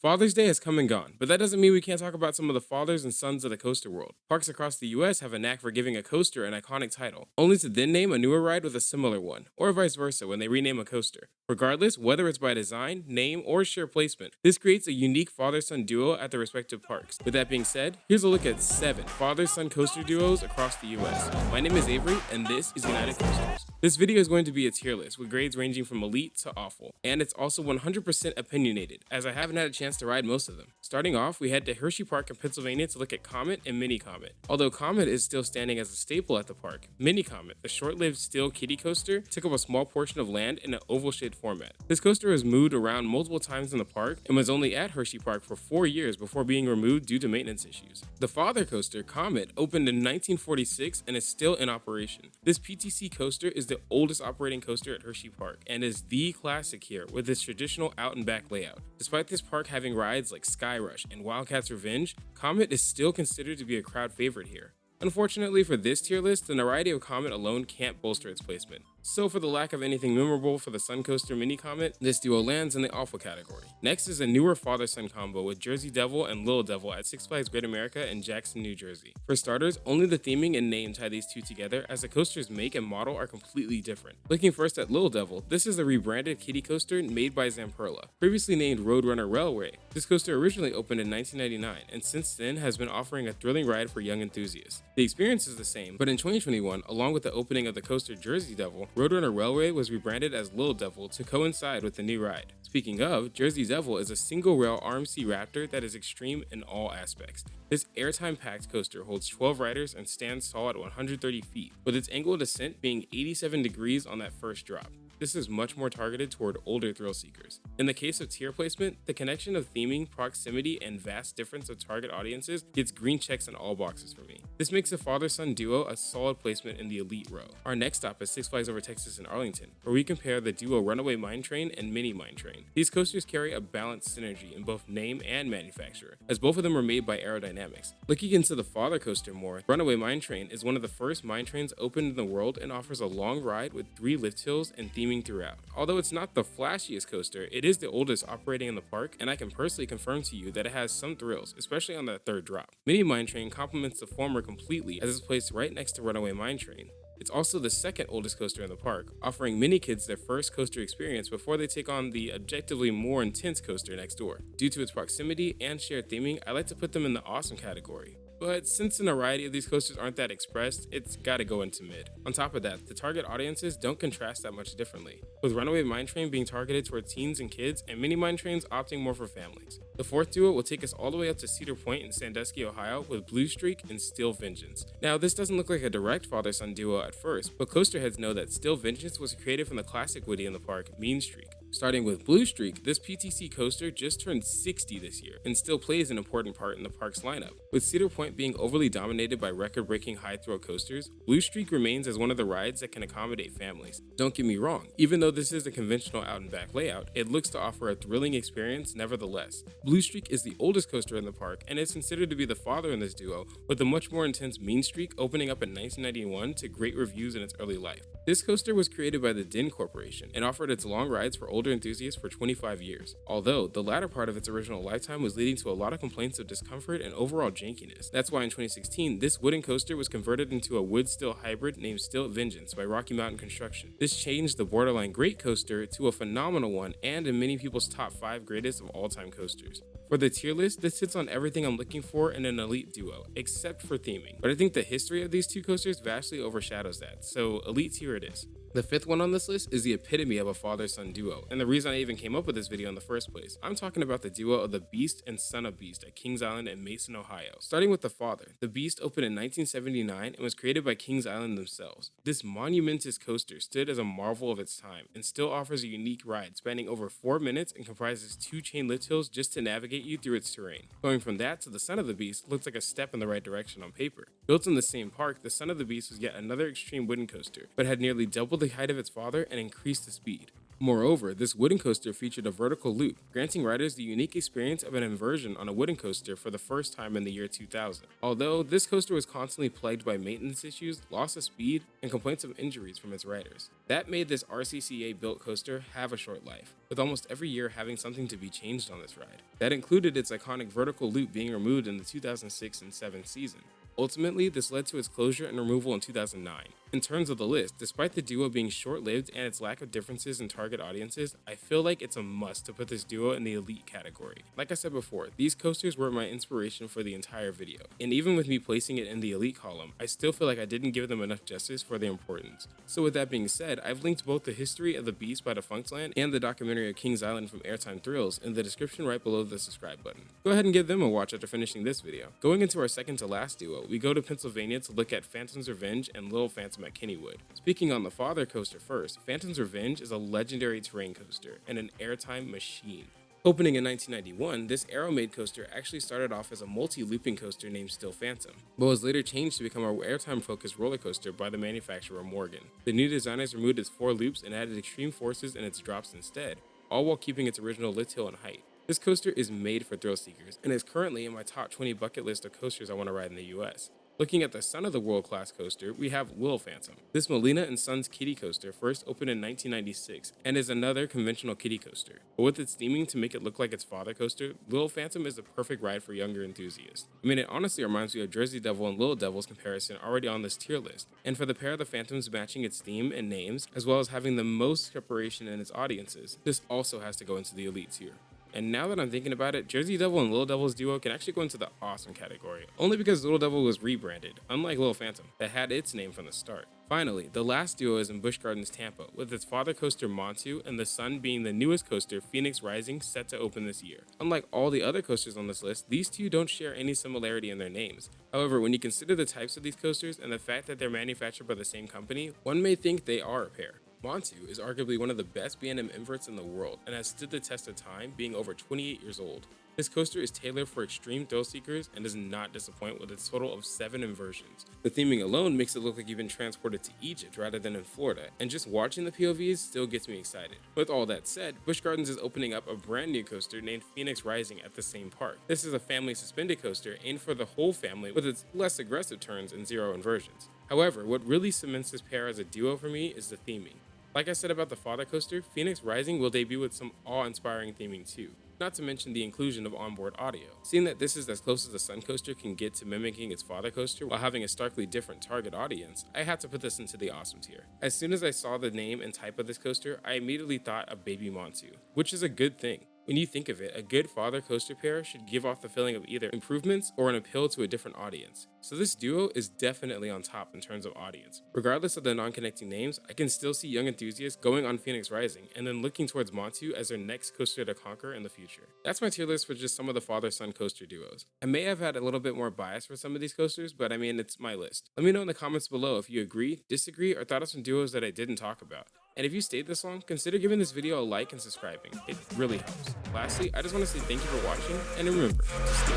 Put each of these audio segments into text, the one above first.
Father's Day has come and gone, but that doesn't mean we can't talk about some of the fathers and sons of the coaster world. Parks across the US have a knack for giving a coaster an iconic title, only to then name a newer ride with a similar one, or vice versa when they rename a coaster. Regardless, whether it's by design, name, or sheer placement, this creates a unique father-son duo at the respective parks. With that being said, here's a look at 7 father-son coaster duos across the US. My name is Avery, and this is United Coasters. This video is going to be a tier list with grades ranging from elite to awful, and it's also 100% opinionated, as I haven't had a chance to ride most of them. Starting off, we head to Hershey Park in Pennsylvania to look at Comet and Mini Comet. Although Comet is still standing as a staple at the park, Mini Comet, the short-lived steel kiddie coaster, took up a small portion of land in an oval-shaped format. This coaster was moved around multiple times in the park and was only at Hershey Park for 4 years before being removed due to maintenance issues. The father coaster, Comet, opened in 1946 and is still in operation. This PTC coaster is the oldest operating coaster at Hershey Park and is the classic here with its traditional out and back layout. Despite this park having rides like Sky Rush and Wildcat's Revenge, Comet is still considered to be a crowd favorite here. Unfortunately for this tier list, the notoriety of Comet alone can't bolster its placement. So for the lack of anything memorable for the Sun Coaster Mini Comet, this duo lands in the awful category. Next is a newer father-son combo with Jersey Devil and Little Devil at Six Flags Great America in Jackson, New Jersey. For starters, only the theming and name tie these two together, as the coaster's make and model are completely different. Looking first at Little Devil, this is a rebranded kiddie coaster made by Zamperla, previously named Roadrunner Railway. This coaster originally opened in 1999 and since then has been offering a thrilling ride for young enthusiasts. The experience is the same, but in 2021, along with the opening of the coaster Jersey Devil, Roadrunner Railway was rebranded as Little Devil to coincide with the new ride. Speaking of, Jersey Devil is a single rail RMC Raptor that is extreme in all aspects. This airtime packed coaster holds 12 riders and stands tall at 130 feet, with its angle of descent being 87 degrees on that first drop. This is much more targeted toward older thrill seekers. In the case of tier placement, the connection of theming, proximity, and vast difference of target audiences gets green checks in all boxes for me. This makes the father-son duo a solid placement in the elite row. Our next stop is Six Flags Over Texas in Arlington, where we compare the duo Runaway Mine Train and Mini Mine Train. These coasters carry a balanced synergy in both name and manufacturer, as both of them were made by Aerodynamics. Looking into the father coaster more, Runaway Mine Train is one of the first mine trains opened in the world and offers a long ride with 3 lift hills and theming throughout. Although it's not the flashiest coaster, it is the oldest operating in the park, and I can personally confirm to you that it has some thrills, especially on that third drop. Mini Mine Train complements the former completely, as it's placed right next to Runaway Mine Train. It's also the second oldest coaster in the park, offering mini kids their first coaster experience before they take on the objectively more intense coaster next door. Due to its proximity and shared theming, I like to put them in the awesome category. But since the variety of these coasters aren't that expressed, it's gotta go into mid. On top of that, the target audiences don't contrast that much differently, with Runaway Mine Train being targeted toward teens and kids, and Mini Mine Trains opting more for families. The fourth duo will take us all the way up to Cedar Point in Sandusky, Ohio, with Blue Streak and Steel Vengeance. Now, this doesn't look like a direct father-son duo at first, but coaster heads know that Steel Vengeance was created from the classic Woody in the park, Mean Streak. Starting with Blue Streak, this PTC coaster just turned 60 this year and still plays an important part in the park's lineup. With Cedar Point being overly dominated by record-breaking high-throw coasters, Blue Streak remains as one of the rides that can accommodate families. Don't get me wrong, even though this is a conventional out-and-back layout, it looks to offer a thrilling experience nevertheless. Blue Streak is the oldest coaster in the park and is considered to be the father in this duo, with a much more intense Mean Streak opening up in 1991 to great reviews in its early life. This coaster was created by the Din Corporation and offered its long rides for older enthusiasts for 25 years, although the latter part of its original lifetime was leading to a lot of complaints of discomfort and overall jankiness. That's why in 2016, this wooden coaster was converted into a wood-steel hybrid named Steel Vengeance by Rocky Mountain Construction. This changed the borderline great coaster to a phenomenal one and in many people's top 5 greatest of all-time coasters. For the tier list, this hits on everything I'm looking for in an elite duo, except for theming, but I think the history of these two coasters vastly overshadows that, so elite tier it is. The fifth one on this list is the epitome of a father-son duo, and the reason I even came up with this video in the first place. I'm talking about the duo of the Beast and Son of Beast at Kings Island and Mason, Ohio. Starting with the father, the Beast opened in 1979 and was created by Kings Island themselves. This monumentous coaster stood as a marvel of its time and still offers a unique ride spanning over 4 minutes and comprises 2 chain lift hills just to navigate you through its terrain. Going from that to the Son of the Beast looks like a step in the right direction on paper. Built in the same park, the Son of the Beast was yet another extreme wooden coaster, but had nearly double the height of its father and increased the speed. Moreover, this wooden coaster featured a vertical loop, granting riders the unique experience of an inversion on a wooden coaster for the first time in the year 2000. Although, this coaster was constantly plagued by maintenance issues, loss of speed, and complaints of injuries from its riders. That made this RCCA-built coaster have a short life, with almost every year having something to be changed on this ride. That included its iconic vertical loop being removed in the 2006 and 7 season. Ultimately, this led to its closure and removal in 2009. In terms of the list, despite the duo being short-lived and its lack of differences in target audiences, I feel like it's a must to put this duo in the elite category. Like I said before, these coasters were my inspiration for the entire video, and even with me placing it in the elite column, I still feel like I didn't give them enough justice for their importance. So with that being said, I've linked both the history of the Beast by Defunctland and the documentary of Kings Island from Airtime Thrills in the description right below the subscribe button. Go ahead and give them a watch after finishing this video. Going into our second to last duo, we go to Pennsylvania to look at Phantom's Revenge and Little Phantom at Kennywood. Speaking on the father coaster first, Phantom's Revenge is a legendary terrain coaster and an airtime machine. Opening in 1991, this Aero-made coaster actually started off as a multi-looping coaster named Still Phantom, but was later changed to become a airtime-focused roller coaster by the manufacturer Morgan. The new designers removed its 4 loops and added extreme forces in its drops instead, all while keeping its original lift hill and height. This coaster is made for thrill seekers and is currently in my top 20 bucket list of coasters I want to ride in the US. Looking at the son of the world-class coaster, we have Little Phantom. This Molina & Sons kiddie coaster first opened in 1996 and is another conventional kiddie coaster. But with its theming to make it look like its father coaster, Little Phantom is the perfect ride for younger enthusiasts. I mean, it honestly reminds me of Jersey Devil and Little Devil's comparison already on this tier list. And for the pair of the Phantoms matching its theme and names, as well as having the most separation in its audiences, this also has to go into the elite tier. And now that I'm thinking about it, Jersey Devil and Little Devil's duo can actually go into the awesome category, only because Little Devil was rebranded, unlike Little Phantom, that had its name from the start. Finally, the last duo is in Busch Gardens, Tampa, with its father coaster Montu and the son being the newest coaster, Phoenix Rising, set to open this year. Unlike all the other coasters on this list, these two don't share any similarity in their names. However, when you consider the types of these coasters and the fact that they're manufactured by the same company, one may think they are a pair. Montu is arguably one of the best B&M inverts in the world and has stood the test of time, being over 28 years old. This coaster is tailored for extreme thrill seekers and does not disappoint with its total of 7 inversions. The theming alone makes it look like you've been transported to Egypt rather than in Florida, and just watching the POVs still gets me excited. With all that said, Busch Gardens is opening up a brand new coaster named Phoenix Rising at the same park. This is a family suspended coaster aimed for the whole family with its less aggressive turns and 0 inversions. However, what really cements this pair as a duo for me is the theming. Like I said about the father coaster, Phoenix Rising will debut with some awe-inspiring theming too, not to mention the inclusion of onboard audio. Seeing that this is as close as the Sun coaster can get to mimicking its father coaster while having a starkly different target audience, I had to put this into the awesome tier. As soon as I saw the name and type of this coaster, I immediately thought of Baby Montu, which is a good thing. When you think of it, a good father coaster pair should give off the feeling of either improvements or an appeal to a different audience. So this duo is definitely on top in terms of audience. Regardless of the non-connecting names, I can still see young enthusiasts going on Phoenix Rising and then looking towards Montu as their next coaster to conquer in the future. That's my tier list for just some of the father-son coaster duos. I may have had a little bit more bias for some of these coasters, but I mean, it's my list. Let me know in the comments below if you agree, disagree, or thought of some duos that I didn't talk about. And if you stayed this long, consider giving this video a like and subscribing. It really helps. Lastly, I just want to say thank you for watching, and remember to stay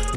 in.